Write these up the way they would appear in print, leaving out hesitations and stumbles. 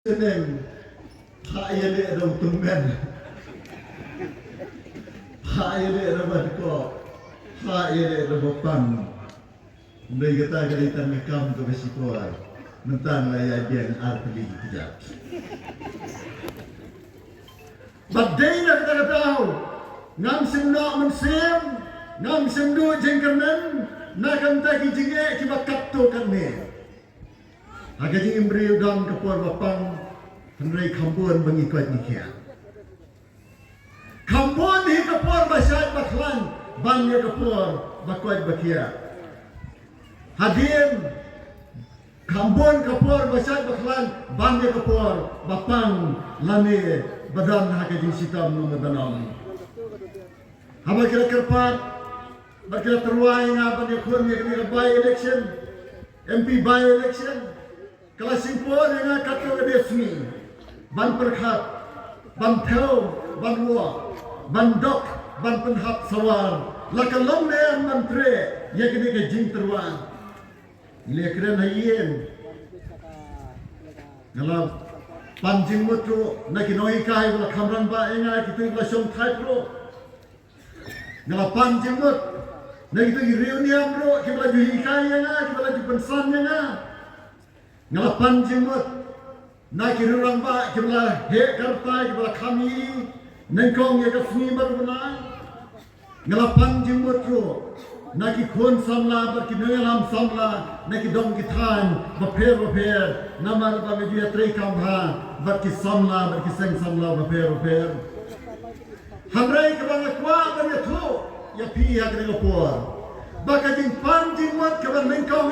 Seneng iaid dong tymmen, iaid dong dkoh, iaid dong biang. Mereka kata kita ngekam tu bersikuai, mentang iaid biang arti kjat. Badai nak kita tahu, ngam semnak mensim, ngam semdu jingdkoh, nakam tagi jingek kibat kapto kami. Agak jing imbri udang kapur bapang henry kampun mengikut nikia. Kampun hi kapur basyat baklan bangnya kapur bakuat bakia. Hadim kampun kapur basyat baklan bangnya kapur bapang lani badan agak jing sitam nama danam. Haba kira kerpat, bakira terwai ngapa dia kun dia by election, MP by election. Kalau simpul dengan kata desmi, ban perkhat, ban thau, ban luak, ban dok, ban penhap sawar, lakalong ne menteri, ya kini ke jing terwan. Lekren hayen. Kalau panjing mutru, nak kinoi kai bala kamran ba enga kita bala song thai pro. Kalau panjing mut, nak kita reunion bro, kita bala juhi kai enga, kita bala jupensan enga. Ngalapan jemut, nak kira orang ba, kibla hek kartai, kibla kami, nengkong ya kasmi berbenang. Ngalapan jemut ro, nak ikon samla, berkinengalam samla, nak idong kitan, berper, nama ba media trei kamha, berkisamla, berkiseng samla, berper. Hamrai kebang kuat bernetu, ya pihak negapur. Bakajing pan jemut kebang nengkong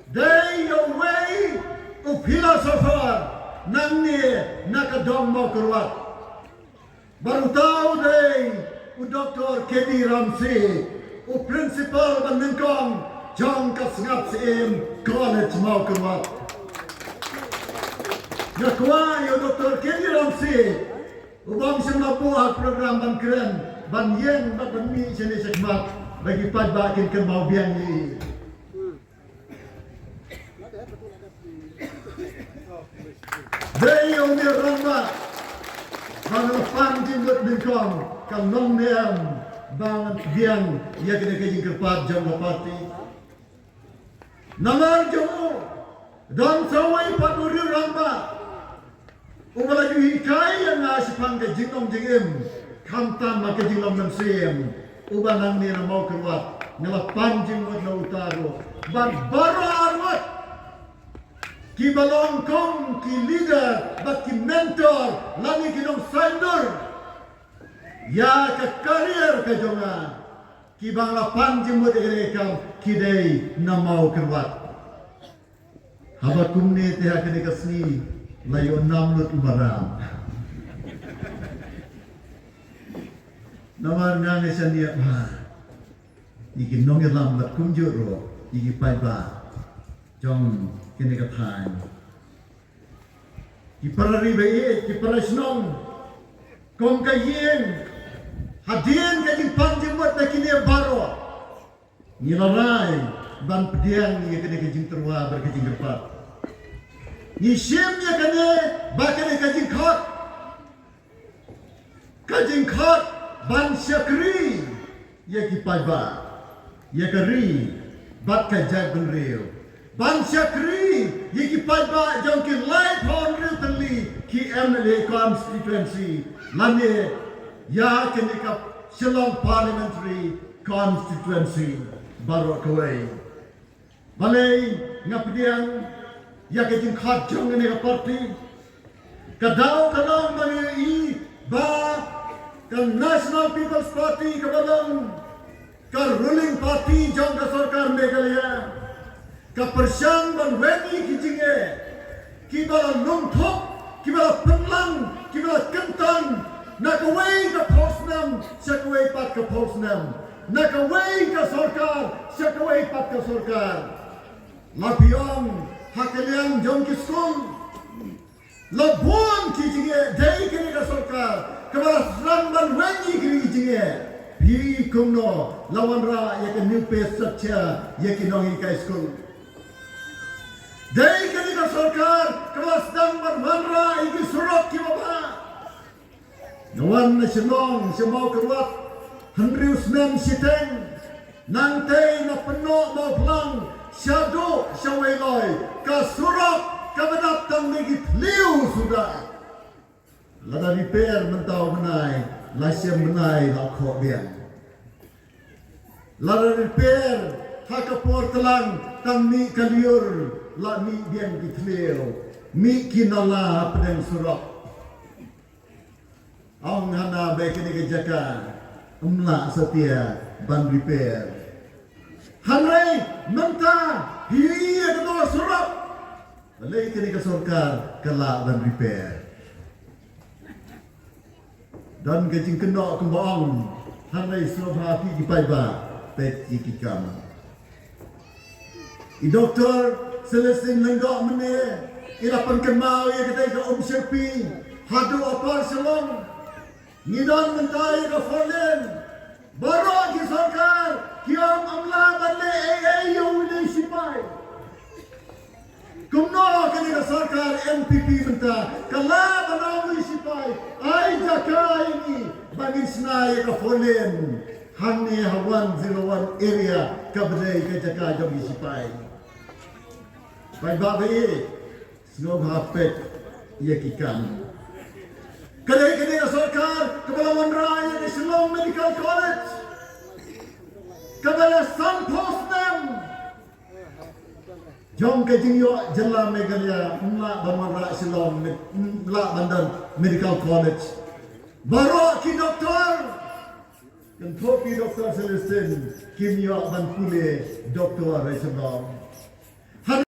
They away of philosopher nang ni nakadong mau keruat. Baru tahu day u Dr. Kedi Ramsi u principal Bandengkong Jong Kasngap Sim College mau keruat. Nakwa yo Dr. Kedi Ramsi u bang semua program bangkeren ban yen ban mi sini sekmat bagi padbakin ke mau biang ni. Day on the rumba, bang panjing buat bingkong, kang nong neam, bang biang, ia kena kejing kerpat jam lapati. Namar jomo, dan sawai paturi rumba, umalaju hikai yang asipang kejing om jingim, kamtan mak kejing om mensim, ubanang ni mau keluar, ngelap panjing buat na utaro, bang baroh arwat. Ki balongkong, ki leader, bat ki mentor, lagi ki dong founder. Ya ke karier ke jonga, ki bang lapan jemut ekam, ki day namau kerwat. Habat kumne teha kene kasni, layo namlut ubaram. Namar ngane sandiak ma, iki nongir lambat kumjuro, iki paiba, jong kini katakan, kita ribai, kita senang, kong kayen, hadian kajing panjang buat nak kini baroh, nilarai, ban pediang ni kini kajing terwa berkajing kerpat, nisimnya kini bakal kajing kot, ban syakri, ya kipaiba, ya kari, bat kajak benriu. Ban syakri, yiki padba jongki live honorably ki MLA constituency, lani ya kenikap Shillong parliamentary constituency baroh kawai. Balai ngapdiang ya kejing khat jong ni parti, kadau kalong mani I ba kan National People's Party kabalong ka ruling party jong ka sarkar Meghalaya. Kapersyang ban weni kijinge, kibala nungtok, kibala penlang, kibala kentang, nakaway ka posnam, sakaway pat ka posnam, nakaway ka sorkar, sakaway pat ka sorkar. Lapiong, hakaliang jong kiskong, labuan kijinge, day kini ka sorkar, kibala sram ban weni kijinge, pi kumno, lawan ra yakin nipe satya, yakin nongi ka iskong. Dari kini ka sarkar kelas dan bermanra iki surat ki bapa. Nawan na sinong mau keluar Henrius mem siteng nang tei na penuh mau pelang syadu syaweloi ka surat ka menatang negit liu sudah. Lada repair mentau menai lasem menai lakok biang. Lada repair hakapor telang tang mi kaliur la mi biang kitleo mi kinala pedang surak. Ang hana baik ini kejaka emla setia ban repair. Hanai mynta hiya kedua surak. Balai kini ke sorkar kala ban repair. Dan kecing kena kembang hanai surah hati dipaiba pet ikikam. I doktor Celestin lenggak mene ila pengkemau ya kedai ke Sherpi hadu apar selong nidan mentai ke folen baroh ki sarkar kiam amla balle yo le sipai kumno kini ke sarkar MPP menta kala banawi sipai ai jaka ini bagi senai ke folen hanne hawan 01 area kabdai ke jaka jogi sipai. Baik baik, senog hapet ia kikam. Kedai sarkar kepala raya di Shillong Medical College, kepala Sun Post Nam, jom kejing yo jela megalia mla bamara Shillong mla bandar Medical College, baroh ki doktor, dan topi doktor Celestin kimia ban pule doktor Shillong.